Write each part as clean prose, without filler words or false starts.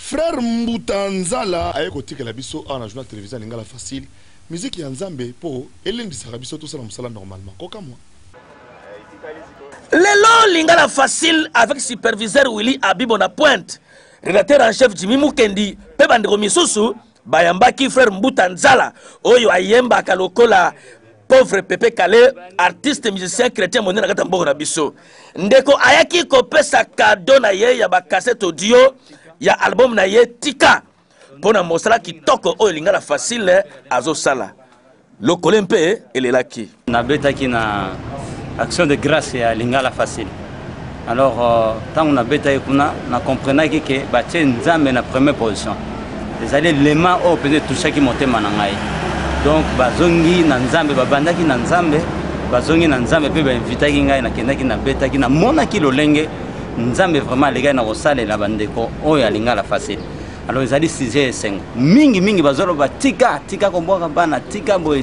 Frère Mbutanzala aye kotika la biso en journal télévisé lingala facile. Musique ya Nzambe po elendisaka biso tout ça na normalement. Koka moi. Lelo lingala facile avec superviseur Willy Abibo na pointe. Rédacteur en chef Jimmy Mukendi pe bandeko misusu bayambaki frère Mbutanzala oyo ayemba kalokola pauvre Pepe Kale, artiste musicien chrétien monena kata mboko na biso. Ndeko ayaki kopesa cadeau na ye ya ba cassette audio ya album na ye Tika. Pona mosala kitoko oyo lingala facile azo sala. Lokole mpe elelaki. Na betaki na action de grâce ya lingala facile. Alors tant on a betaki kuna na comprenaki que batie Nzambe na première position. Les allez les mains au peut-être tout ça qui montait manangai. Donc bazongi na Nzambe babandaki na Nzambe bazongi na Nzambe pe ba invitaki ngai na kendaki na betaki na mona ki lolenge Nzambe vraiment les gars na rosale la bandeko oyo ya lingala facile. Alors ils allaient 6 et 5 mingi bazolo ba tika komboka bana tika boy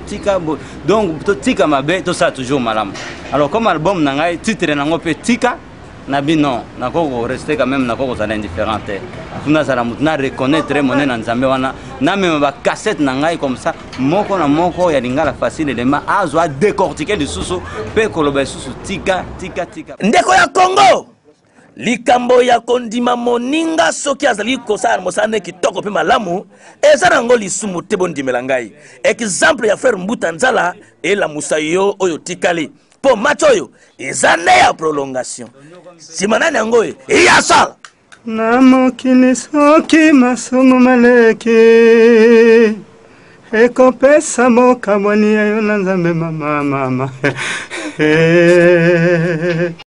donc to tika mabe to ça toujours malam. Alors comme album na ngai titre na ngope tika na bino na koko rester quand même na koko ça indifférente. Tuna sala mutna reconnaître monena Nzambe wana na même ba cassette na ngai comme ça moko na moko ya lingala facile les ma azo a décortiquer de susu pe koloba susu tika ndeko ya Congo likambo ya kondima moninga soki azali kosala mosane kitoko pe malamu ezana ngo lisumu te bondimela ngai exemple ya frère Mbutanzala et la musayo oyo tikali po match oyo ezane ya prolongation simanani yango ya sala na mokili soki masumu maleke ekopesa mokabwani ya yo na Nzambe mama